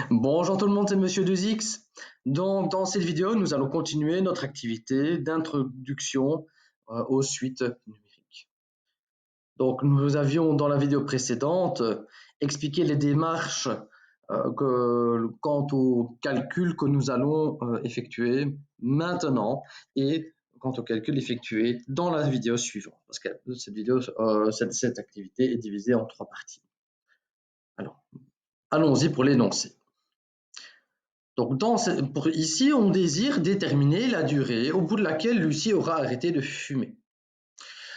Bonjour tout le monde, c'est Monsieur 2X. Donc, dans cette vidéo, nous allons continuer notre activité d'introduction aux suites numériques. Donc, nous avions dans la vidéo précédente expliqué les démarches quant au calcul que nous allons effectuer maintenant et quant au calcul effectué dans la vidéo suivante. Parce que cette activité est divisée en 3 parties. Alors, allons-y pour l'énoncé. Donc ici, on désire déterminer la durée au bout de laquelle Lucie aura arrêté de fumer.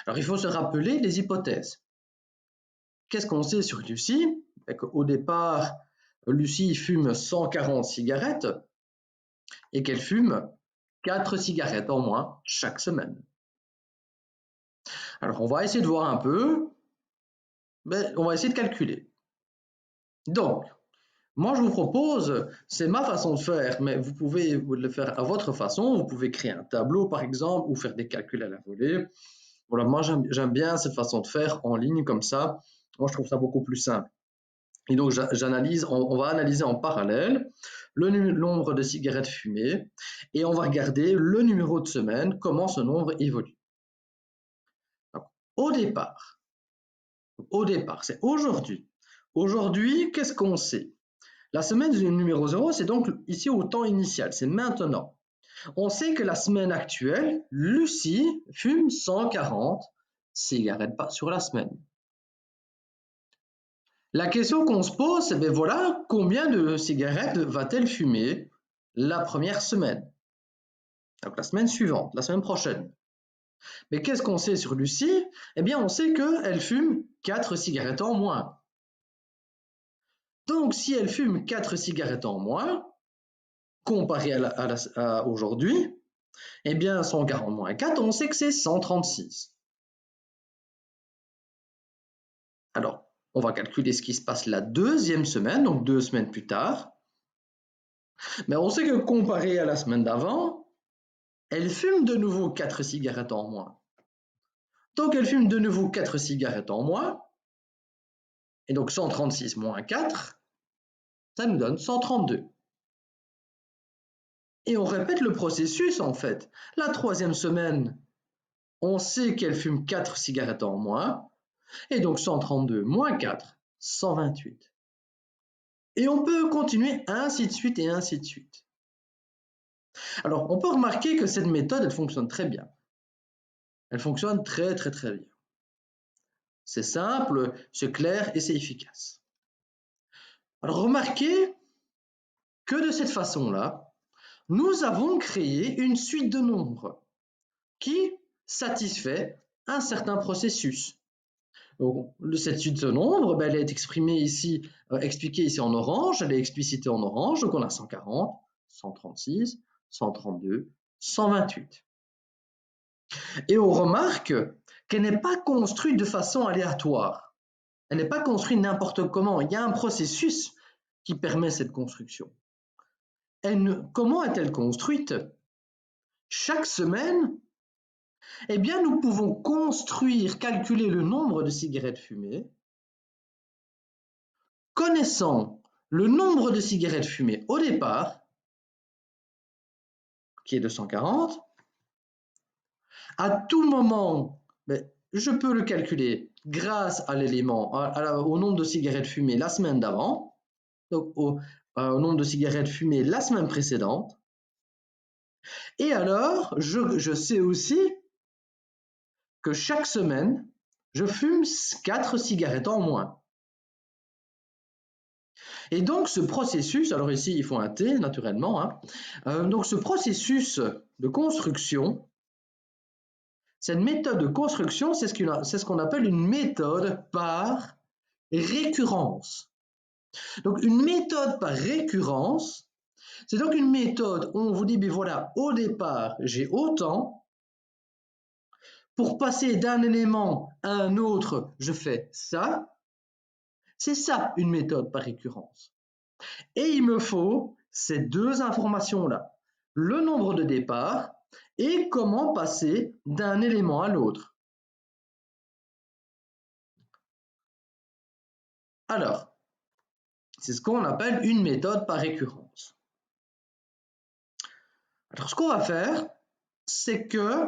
Alors, il faut se rappeler les hypothèses. Qu'est-ce qu'on sait sur Lucie? Au départ, Lucie fume 140 cigarettes et qu'elle fume 4 cigarettes en moins chaque semaine. Alors, on va essayer de voir un peu, on va essayer de calculer. Donc, moi, je vous propose, c'est ma façon de faire, mais vous pouvez le faire à votre façon. Vous pouvez créer un tableau, par exemple, ou faire des calculs à la volée. Voilà, moi, j'aime bien cette façon de faire en ligne comme ça. Moi, je trouve ça beaucoup plus simple. Et donc, on va analyser en parallèle le nombre de cigarettes fumées et on va regarder le numéro de semaine, comment ce nombre évolue. Donc, au départ, c'est aujourd'hui. Aujourd'hui, qu'est-ce qu'on sait? La semaine numéro 0, c'est donc ici au temps initial, c'est maintenant. On sait que la semaine actuelle, Lucie fume 140 cigarettes sur la semaine. La question qu'on se pose, c'est voilà, combien de cigarettes va-t-elle fumer la première semaine? Donc la semaine suivante, la semaine prochaine. Mais qu'est-ce qu'on sait sur Lucie? Eh bien, on sait qu'elle fume 4 cigarettes en moins. Donc, si elle fume 4 cigarettes en moins, comparé à aujourd'hui, eh bien 140 moins 4, on sait que c'est 136. Alors, on va calculer ce qui se passe la deuxième semaine, donc 2 semaines plus tard. Mais on sait que comparé à la semaine d'avant, elle fume de nouveau 4 cigarettes en moins. Donc elle fume de nouveau 4 cigarettes en moins, et donc 136 moins 4, ça nous donne 132. Et on répète le processus en fait. La troisième semaine, on sait qu'elle fume 4 cigarettes en moins, et donc 132 moins 4, 128. Et on peut continuer ainsi de suite et ainsi de suite. Alors, on peut remarquer que cette méthode, elle fonctionne très bien. Elle fonctionne très bien. C'est simple, c'est clair et c'est efficace. Alors, remarquez que de cette façon-là, nous avons créé une suite de nombres qui satisfait un certain processus. Donc, cette suite de nombres, elle est exprimée ici, expliquée ici en orange, elle est explicitée en orange, donc on a 140, 136, 132, 128. Et on remarque qu'elle n'est pas construite de façon aléatoire. Elle n'est pas construite n'importe comment. Il y a un processus qui permet cette construction. Comment est-elle construite? Chaque semaine, eh bien, nous pouvons calculer le nombre de cigarettes fumées, connaissant le nombre de cigarettes fumées au départ, qui est de 140. À tout moment, je peux le calculer grâce à l'élément, au nombre de cigarettes fumées la semaine d'avant, donc au nombre de cigarettes fumées la semaine précédente. Et alors, je sais aussi que chaque semaine, je fume 4 cigarettes en moins. Et donc, ce processus, alors ici, il faut un T, naturellement, donc ce processus de construction, cette méthode de construction, c'est ce qu'on appelle une méthode par récurrence. Donc, une méthode par récurrence, c'est donc une méthode où on vous dit, voilà, au départ, j'ai autant. Pour passer d'un élément à un autre, je fais ça. C'est ça, une méthode par récurrence. Et il me faut ces deux informations-là. Le nombre de départ et comment passer d'un élément à l'autre. Alors, C'est ce qu'on appelle une méthode par récurrence. Alors, ce qu'on va faire, c'est que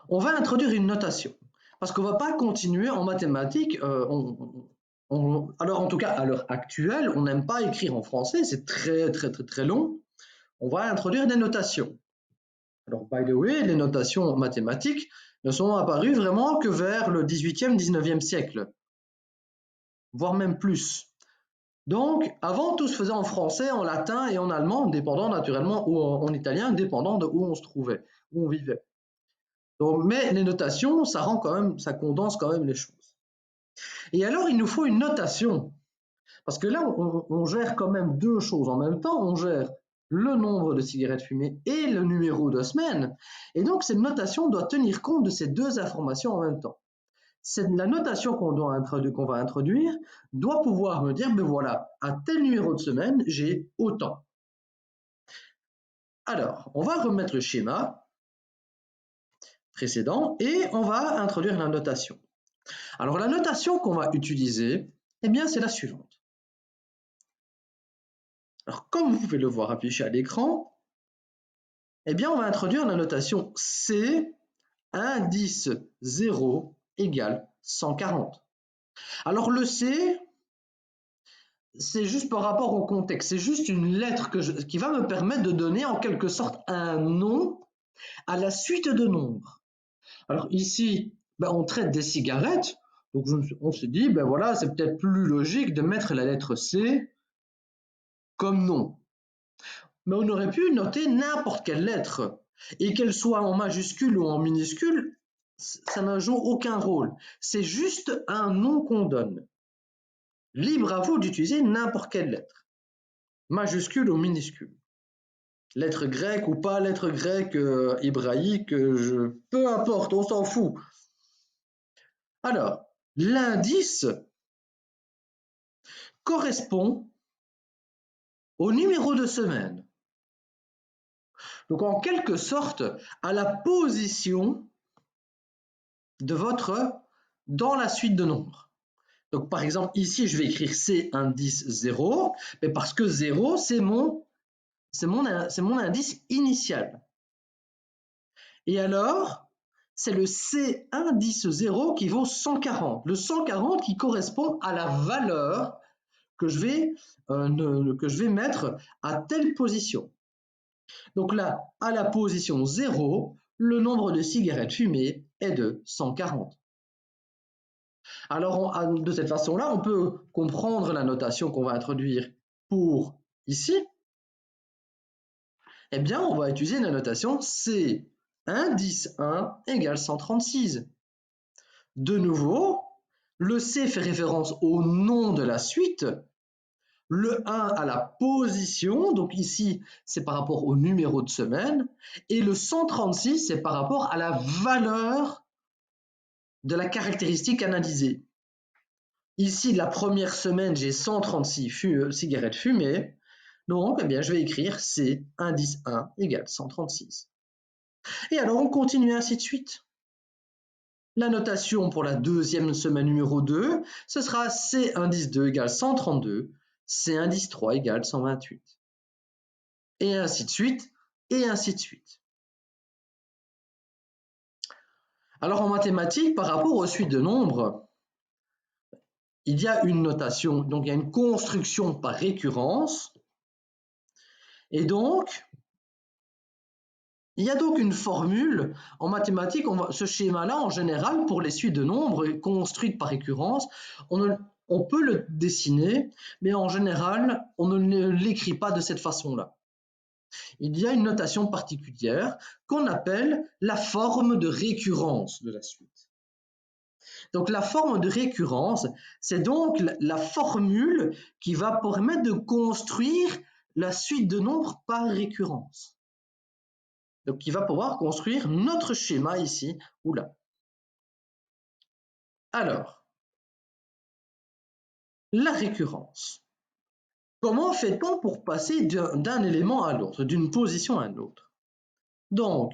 on va introduire une notation. Parce qu'on ne va pas continuer en mathématiques. Alors, en tout cas, à l'heure actuelle, on n'aime pas écrire en français, c'est très long. On va introduire des notations. Alors, by the way, les notations mathématiques ne sont apparues vraiment que vers le 18e, 19e siècle, voire même plus. Donc, avant, tout se faisait en français, en latin et en allemand, dépendant naturellement, ou en italien, dépendant de où on se trouvait, où on vivait. Donc, mais les notations, ça condense quand même les choses. Et alors, il nous faut une notation. Parce que là, on gère quand même deux choses en même temps. On gère le nombre de cigarettes fumées et le numéro de semaine. Et donc, cette notation doit tenir compte de ces deux informations en même temps. La notation qu'on va introduire doit pouvoir me dire, ben voilà, à tel numéro de semaine, j'ai autant. Alors, on va remettre le schéma précédent et on va introduire la notation. Alors, la notation qu'on va utiliser, eh bien, c'est la suivante. Alors, comme vous pouvez le voir affiché à l'écran, eh bien, on va introduire la notation C, indice 0 égale 140. Alors, le C, c'est juste par rapport au contexte, c'est juste une lettre qui va me permettre de donner en quelque sorte un nom à la suite de nombres. Alors ici, on traite des cigarettes, donc on se dit, ben voilà, c'est peut-être plus logique de mettre la lettre C comme nom. Mais on aurait pu noter n'importe quelle lettre, et qu'elle soit en majuscule ou en minuscule, ça n'a joue aucun rôle. C'est juste un nom qu'on donne. Libre à vous d'utiliser n'importe quelle lettre, majuscule ou minuscule. Lettre grecque ou pas lettre grecque, hébraïque, peu importe, on s'en fout. Alors, l'indice correspond au numéro de semaine. Donc, en quelque sorte, à la position de dans la suite de nombres. Donc, par exemple, ici, je vais écrire C indice 0, mais parce que 0, c'est mon indice initial. Et alors, c'est le C indice 0 qui vaut 140. Le 140 qui correspond à la valeur que je vais mettre à telle position. Donc là, à la position 0, le nombre de cigarettes fumées est de 140. Alors, de cette façon-là, on peut comprendre la notation qu'on va introduire pour ici. Eh bien, on va utiliser la notation C indice 1 égale 136. De nouveau, le C fait référence au nom de la suite, le 1 à la position, donc ici c'est par rapport au numéro de semaine, et le 136 c'est par rapport à la valeur de la caractéristique analysée. Ici, la première semaine, j'ai 136 cigarettes fumées, donc eh bien, je vais écrire C indice 1 égale 136. Et alors on continue ainsi de suite. La notation pour la deuxième semaine numéro 2, ce sera C indice 2 égale 132, C indice 3 égale 128. Et ainsi de suite, et ainsi de suite. Alors en mathématiques, par rapport aux suites de nombres, il y a une notation, donc il y a une construction par récurrence. Et donc, il y a donc une formule en mathématiques, ce schéma-là, en général, pour les suites de nombres construites par récurrence, on peut le dessiner, mais en général, on ne l'écrit pas de cette façon-là. Il y a une notation particulière qu'on appelle la forme de récurrence de la suite. Donc la forme de récurrence, c'est donc la formule qui va permettre de construire la suite de nombres par récurrence. Donc qui va pouvoir construire notre schéma ici ou là. Alors, la récurrence. Comment fait-on pour passer d'un élément à l'autre, d'une position à l'autre? Donc,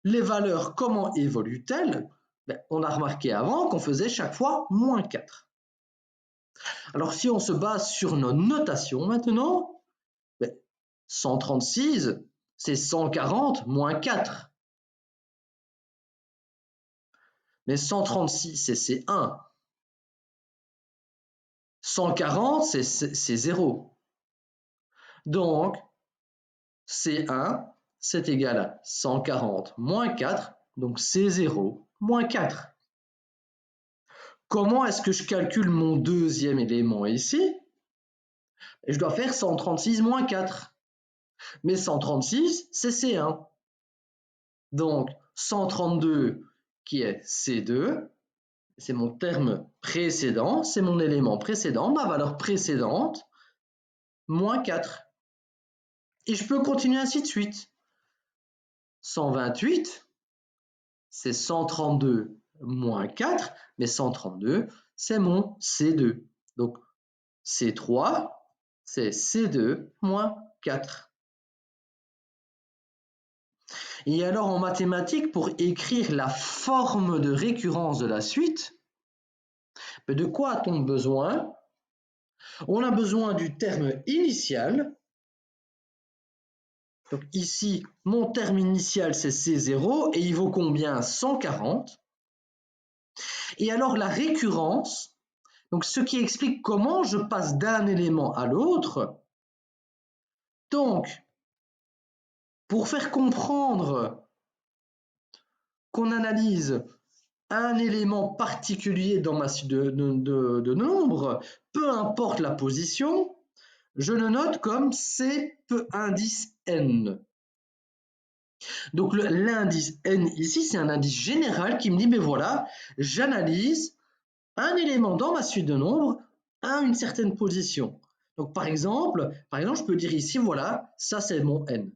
les valeurs, comment évoluent-elles? On a remarqué avant qu'on faisait chaque fois moins 4. Alors si on se base sur nos notations maintenant, 136, c'est 140 moins 4. Mais 136, c'est 1. 140, c'est 0. Donc, C1, c'est égal à 140 moins 4, donc C0 moins 4. Comment est-ce que je calcule mon deuxième élément ici? Je dois faire 136 moins 4. Mais 136, c'est C1. Donc, 132 qui est C2, c'est mon terme précédent, c'est mon élément précédent, ma valeur précédente, moins 4. Et je peux continuer ainsi de suite. 128, c'est 132 moins 4, mais 132, c'est mon C2. Donc, C3, c'est C2 moins 4. Et alors, en mathématiques, pour écrire la forme de récurrence de la suite, de quoi a-t-on besoin? On a besoin du terme initial. Donc ici, mon terme initial, c'est C0, et il vaut combien? 140. Et alors la récurrence, donc ce qui explique comment je passe d'un élément à l'autre. Donc, pour faire comprendre qu'on analyse un élément particulier dans ma suite de nombres, peu importe la position, je le note comme C peu indice n. Donc l'indice n ici, c'est un indice général qui me dit, mais voilà, j'analyse un élément dans ma suite de nombres à une certaine position. Donc par exemple, je peux dire ici, voilà, ça c'est mon n.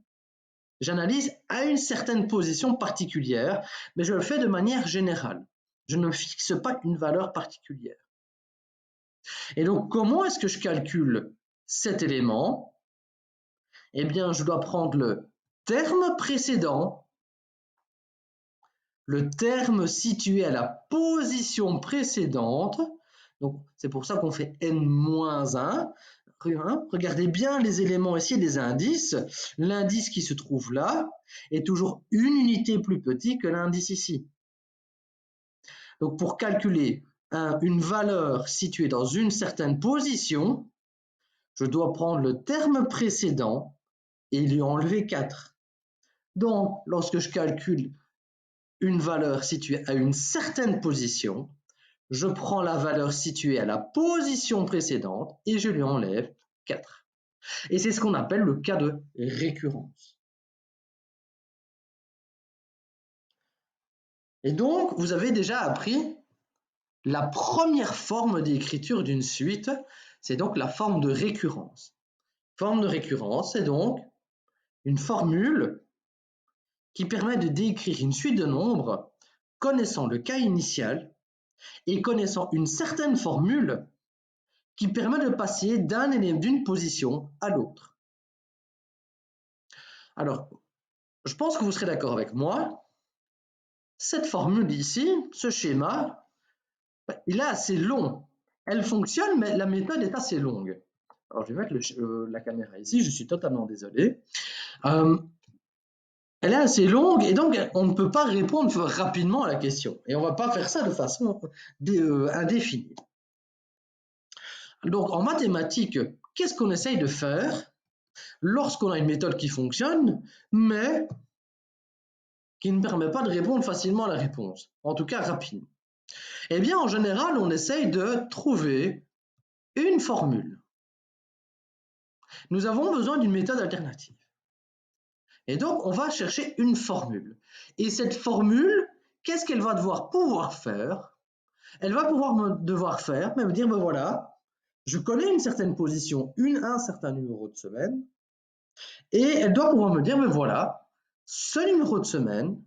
J'analyse à une certaine position particulière, mais je le fais de manière générale. Je ne fixe pas une valeur particulière. Et donc, comment est-ce que je calcule cet élément? Eh bien, je dois prendre le terme précédent, le terme situé à la position précédente. Donc, c'est pour ça qu'on fait n-1. Regardez bien les éléments ici, les indices. L'indice qui se trouve là est toujours une unité plus petit que l'indice ici. Donc, pour calculer une valeur située dans une certaine position, je dois prendre le terme précédent et lui enlever 4. Donc, lorsque je calcule une valeur située à une certaine position, je prends la valeur située à la position précédente et je lui enlève 4. Et c'est ce qu'on appelle le cas de récurrence. Et donc, vous avez déjà appris la première forme d'écriture d'une suite, c'est donc la forme de récurrence. Forme de récurrence, c'est donc une formule qui permet de décrire une suite de nombres connaissant le cas initial et connaissant une certaine formule qui permet de passer d'une position à l'autre. Alors, je pense que vous serez d'accord avec moi. Cette formule ici, ce schéma, il est assez long. Elle fonctionne, mais la méthode est assez longue. Alors, je vais mettre la caméra ici, je suis totalement désolé. Elle est assez longue et donc on ne peut pas répondre rapidement à la question. Et on ne va pas faire ça de façon indéfinie. Donc, en mathématiques, qu'est-ce qu'on essaye de faire lorsqu'on a une méthode qui fonctionne, mais qui ne permet pas de répondre facilement à la réponse, en tout cas rapidement? Eh bien, en général, on essaye de trouver une formule. Nous avons besoin d'une méthode alternative. Et donc, on va chercher une formule. Et cette formule, qu'est-ce qu'elle va pouvoir faire? Elle va devoir faire, mais me dire, ben voilà, je connais une certaine position, un certain numéro de semaine, et elle doit pouvoir me dire, ben voilà, ce numéro de semaine,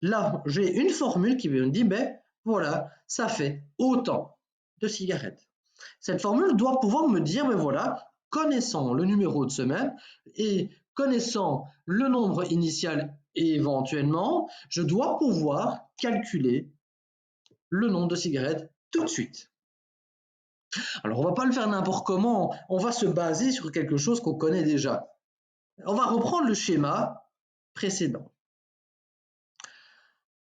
là, j'ai une formule qui me dit, ben voilà, ça fait autant de cigarettes. Cette formule doit pouvoir me dire, ben voilà, connaissant le numéro de semaine et connaissant le nombre initial et éventuellement, je dois pouvoir calculer le nombre de cigarettes tout de suite. Alors, on ne va pas le faire n'importe comment, on va se baser sur quelque chose qu'on connaît déjà. On va reprendre le schéma précédent.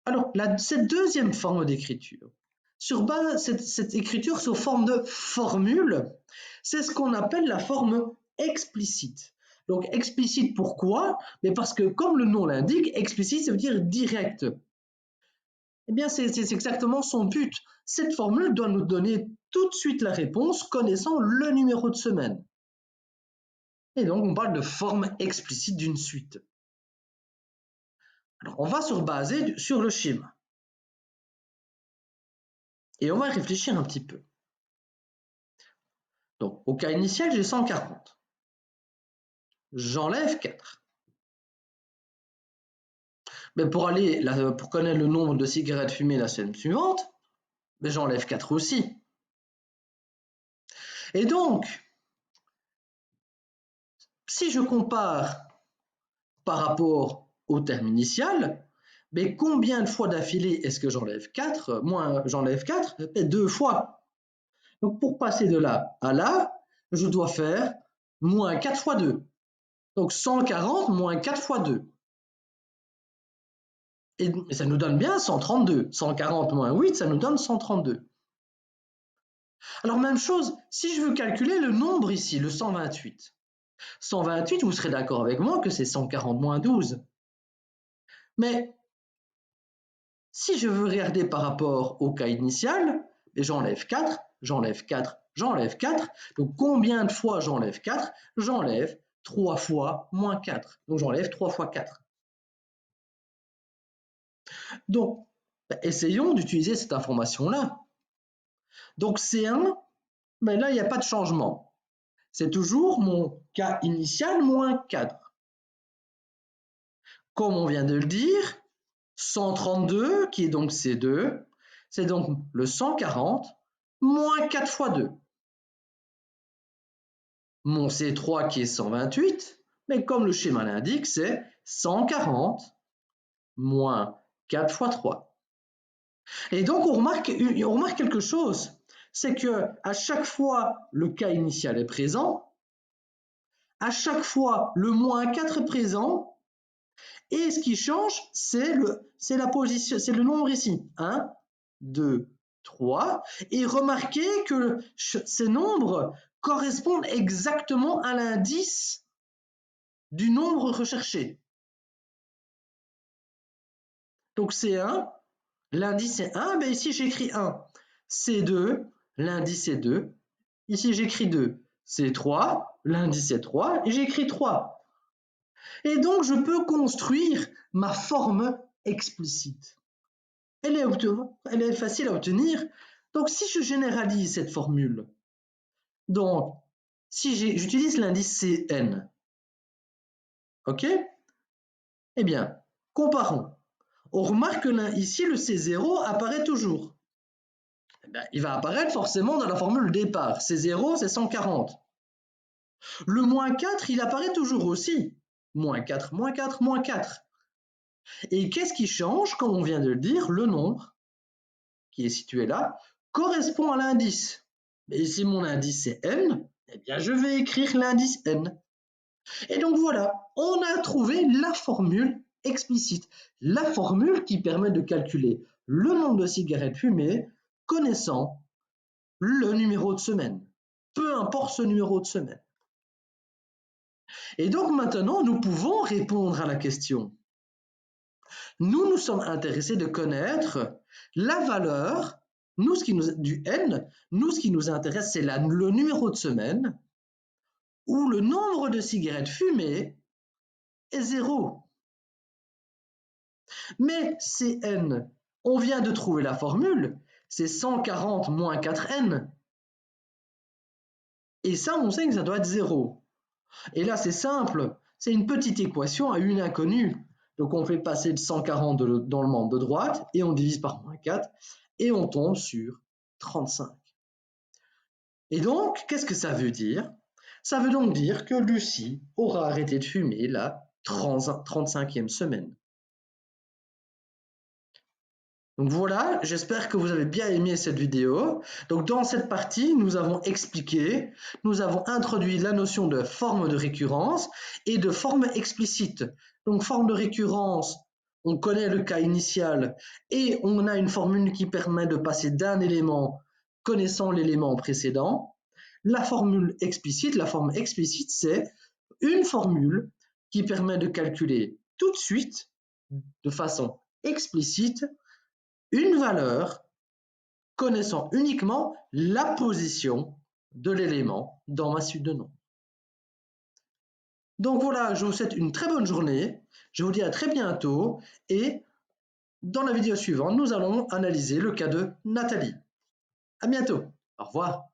Alors, cette deuxième forme d'écriture, sur base cette écriture sous forme de formule, c'est ce qu'on appelle la forme explicite. Donc, explicite pourquoi? Mais parce que, comme le nom l'indique, explicite, ça veut dire direct. Eh bien, c'est exactement son but. Cette formule doit nous donner tout de suite la réponse connaissant le numéro de semaine. Et donc, on parle de forme explicite d'une suite. Alors, on va se baser sur le schéma. Et on va réfléchir un petit peu. Donc, au cas initial, j'ai 140. J'enlève 4. Mais pour connaître le nombre de cigarettes fumées la semaine suivante, j'enlève 4 aussi. Et donc, si je compare par rapport au terme initial, mais combien de fois d'affilée est-ce que j'enlève 4? J'enlève 4, 2 fois. Donc pour passer de là à là, je dois faire moins 4 fois 2. Donc 140 moins 4 fois 2. Et ça nous donne bien 132. 140 moins 8, ça nous donne 132. Alors même chose, si je veux calculer le nombre ici, le 128. 128, vous serez d'accord avec moi que c'est 140 moins 12. Mais si je veux regarder par rapport au cas initial, j'enlève 4, j'enlève 4, j'enlève 4. Donc combien de fois j'enlève 4? J'enlève 3 fois moins 4. Donc j'enlève 3 fois 4. Donc, essayons d'utiliser cette information-là. Donc C1, là, il n'y a pas de changement. C'est toujours mon cas initial moins 4. Comme on vient de le dire, 132, qui est donc C2, c'est donc le 140 moins 4 fois 2. Mon C3 qui est 128, mais comme le schéma l'indique, c'est 140 moins 4 fois 3. Et donc on remarque quelque chose, c'est que à chaque fois le cas initial est présent, à chaque fois le moins 4 est présent, et ce qui change, c'est la position, c'est le nombre ici. 1, 2, 3. Et remarquez que ces nombres correspondent exactement à l'indice du nombre recherché. Donc C1, l'indice est 1, mais ici j'écris 1. C2, l'indice est 2. Ici j'écris 2. C3, l'indice est 3, et j'écris 3. Et donc, je peux construire ma forme explicite. Elle est facile à obtenir. Donc, si je généralise cette formule, donc, si j'utilise l'indice Cn, ok? Eh bien, comparons. On remarque que ici, le C0 apparaît toujours. Eh bien, il va apparaître forcément dans la formule départ. C0, c'est 140. Le moins 4, il apparaît toujours aussi. Moins 4, moins 4, moins 4. Et qu'est-ce qui change, comme on vient de le dire? Le nombre qui est situé là correspond à l'indice. Et si mon indice est n, eh bien je vais écrire l'indice n. Et donc voilà, on a trouvé la formule explicite, la formule qui permet de calculer le nombre de cigarettes fumées connaissant le numéro de semaine, peu importe ce numéro de semaine. Et donc maintenant, nous pouvons répondre à la question. Nous sommes intéressés de connaître la valeur, du n, ce qui nous intéresse, c'est le numéro de semaine où le nombre de cigarettes fumées est 0. Mais Cn, on vient de trouver la formule, c'est 140 moins 4n. Et ça, on sait que ça doit être 0. Et là, c'est simple, c'est une petite équation à une inconnue. Donc on fait passer le 140 dans le membre de droite et on divise par moins 4 et on tombe sur 35. Et donc, qu'est-ce que ça veut dire? Ça veut donc dire que Lucie aura arrêté de fumer la 35e semaine. Donc voilà, j'espère que vous avez bien aimé cette vidéo. Donc dans cette partie, nous avons expliqué, nous avons introduit la notion de forme de récurrence et de forme explicite. Donc forme de récurrence, on connaît le cas initial et on a une formule qui permet de passer d'un élément connaissant l'élément précédent. La forme explicite, c'est une formule qui permet de calculer tout de suite, de façon explicite, une valeur connaissant uniquement la position de l'élément dans ma suite de nombres. Donc voilà, je vous souhaite une très bonne journée, je vous dis à très bientôt et dans la vidéo suivante, nous allons analyser le cas de Nathalie. À bientôt, au revoir.